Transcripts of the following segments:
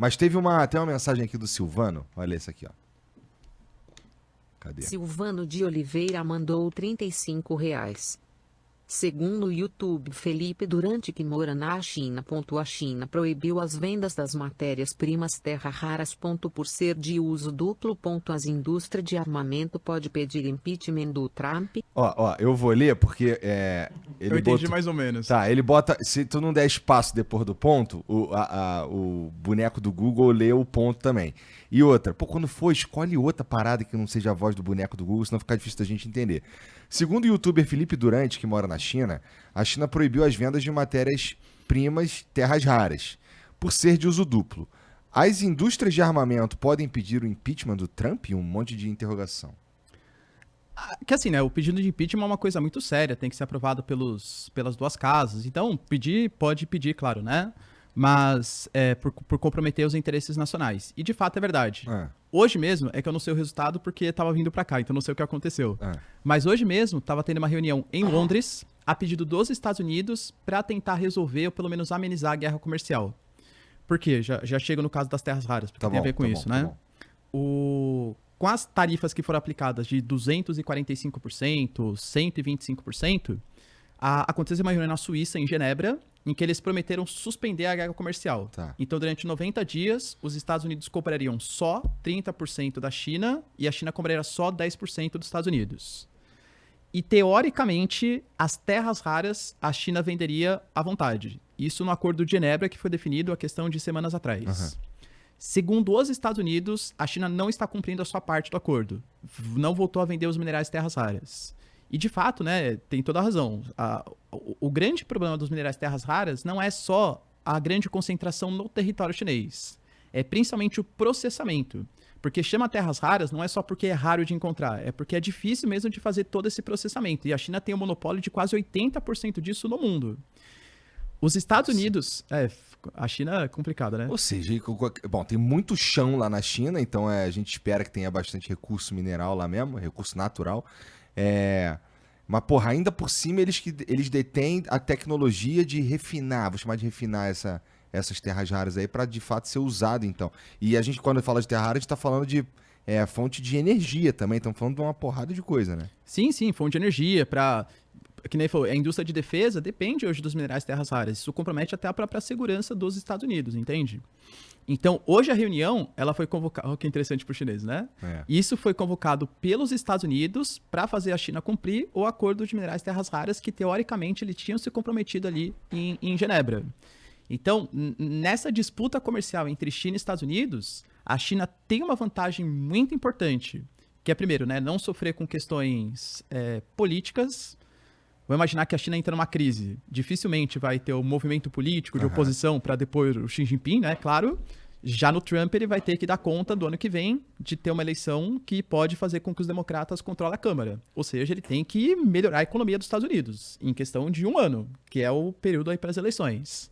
Mas tem uma mensagem aqui do Silvano. Olha essa aqui, ó. Cadê? Silvano de Oliveira mandou R$ 35. Segundo o YouTube, Felipe Durante, que mora na China. A China proibiu as vendas das matérias-primas terra raras. Por ser de uso duplo. As indústrias de armamento pode pedir impeachment do Trump. Ó, eu vou ler porque ele Eu entendi botou... mais ou menos. Tá, ele bota... Se tu não der espaço depois do ponto, o boneco do Google lê o ponto também. E outra, quando for, escolhe outra parada que não seja a voz do boneco do Google, senão fica difícil da gente entender. Segundo o youtuber Felipe Durante, que mora na China, a China proibiu as vendas de matérias-primas terras raras, por ser de uso duplo. As indústrias de armamento podem pedir o impeachment do Trump? Um monte de interrogação. Que assim, né? O pedido de impeachment é uma coisa muito séria, tem que ser aprovado pelas duas casas. Então, pode pedir, claro, né? Mas por comprometer os interesses nacionais. E de fato é verdade. Hoje mesmo, é que eu não sei o resultado porque tava vindo pra cá, então não sei o que aconteceu. Mas hoje mesmo, tava tendo uma reunião em Londres, a pedido dos Estados Unidos, pra tentar resolver ou pelo menos amenizar a guerra comercial. Por quê? Já chego no caso das terras raras, porque tem a ver com isso, né? Com as tarifas que foram aplicadas de 245%, 125%, aconteceu uma reunião na Suíça, em Genebra, em que eles prometeram suspender a guerra comercial. Tá. Então, durante 90 dias, os Estados Unidos comprariam só 30% da China e a China compraria só 10% dos Estados Unidos. E, teoricamente, as terras raras a China venderia à vontade. Isso no Acordo de Genebra, que foi definido a questão de semanas atrás. Segundo os Estados Unidos, a China não está cumprindo a sua parte do acordo. Não voltou a vender os minerais terras raras. E, de fato, né, tem toda a razão. O grande problema dos minerais terras raras não é só a grande concentração no território chinês. É principalmente o processamento. Porque chama terras raras não é só porque é raro de encontrar, é porque é difícil mesmo de fazer todo esse processamento. E a China tem um monopólio de quase 80% disso no mundo. Os Estados Unidos... a China é complicada, né? Ou seja, bom, tem muito chão lá na China, então a gente espera que tenha bastante recurso mineral lá mesmo, recurso natural. Mas, porra, ainda por cima eles detêm a tecnologia de refinar, vou chamar de refinar essas terras raras aí para de fato ser usada, então. E a gente, quando fala de terra rara, a gente tá falando de fonte de energia também, estamos falando de uma porrada de coisa, né? Sim, fonte de energia que nem falou, a indústria de defesa depende hoje dos minerais terras raras. Isso compromete até a própria segurança dos Estados Unidos, entende? Então, hoje a reunião, ela foi convocada... Oh, que interessante para os chineses, né? Isso foi convocado pelos Estados Unidos para fazer a China cumprir o acordo de minerais terras raras que, teoricamente, eles tinham se comprometido ali em Genebra. Então, nessa disputa comercial entre China e Estados Unidos, a China tem uma vantagem muito importante, que é, primeiro, né, não sofrer com questões políticas. Vamos imaginar que a China entra numa crise. Dificilmente vai ter um movimento político de oposição para depor o Xi Jinping, né? Claro. Já no Trump, ele vai ter que dar conta do ano que vem de ter uma eleição que pode fazer com que os democratas controlem a Câmara. Ou seja, ele tem que melhorar a economia dos Estados Unidos em questão de 1 ano, que é o período aí para as eleições.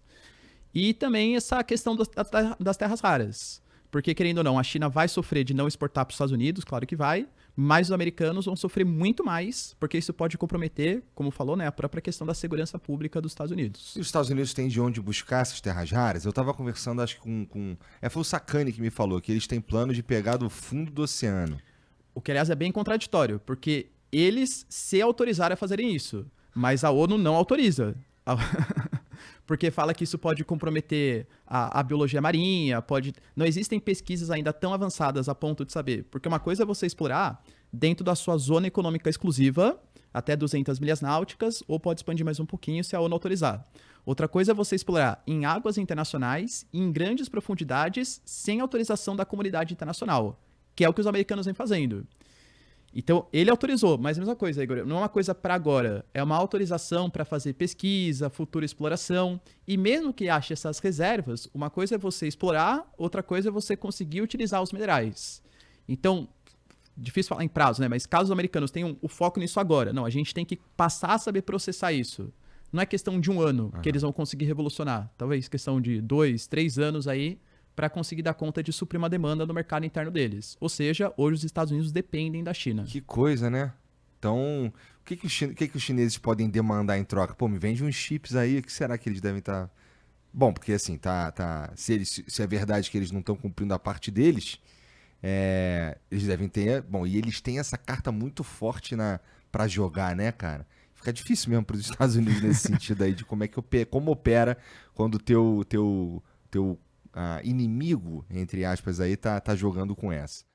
E também essa questão das terras raras. Porque, querendo ou não, a China vai sofrer de não exportar para os Estados Unidos, claro que vai, mas os americanos vão sofrer muito mais, porque isso pode comprometer, como falou, né, a própria questão da segurança pública dos Estados Unidos. E os Estados Unidos têm de onde buscar essas terras raras? Eu tava conversando, acho que foi o Sacani que me falou, que eles têm plano de pegar do fundo do oceano. O que, aliás, é bem contraditório, porque eles se autorizaram a fazerem isso, mas a ONU não autoriza. Porque fala que isso pode comprometer a biologia marinha, não existem pesquisas ainda tão avançadas a ponto de saber. Porque uma coisa é você explorar dentro da sua zona econômica exclusiva, até 200 milhas náuticas, ou pode expandir mais um pouquinho se a ONU autorizar. Outra coisa é você explorar em águas internacionais, em grandes profundidades, sem autorização da comunidade internacional, que é o que os americanos vêm fazendo. Então, ele autorizou, mas a mesma coisa, Igor, não é uma coisa para agora, é uma autorização para fazer pesquisa, futura exploração, e mesmo que ache essas reservas, uma coisa é você explorar, outra coisa é você conseguir utilizar os minerais. Então, difícil falar em prazo, né? Mas caso os americanos tenham o foco nisso agora, não, a gente tem que passar a saber processar isso. Não é questão de 1 ano que eles vão conseguir revolucionar, talvez questão de 2, 3 anos aí, para conseguir dar conta de suprir uma demanda no mercado interno deles. Ou seja, hoje os Estados Unidos dependem da China. Que coisa, né? Então, o que os chineses podem demandar em troca? Pô, me vende uns chips aí, o que será que eles devem estar Bom, porque assim, se é verdade que eles não estão cumprindo a parte deles, eles devem ter. Bom, e eles têm essa carta muito forte pra jogar, né, cara? Fica difícil mesmo para os Estados Unidos nesse sentido aí, de como opera quando o teu inimigo, entre aspas, aí, tá jogando com essa.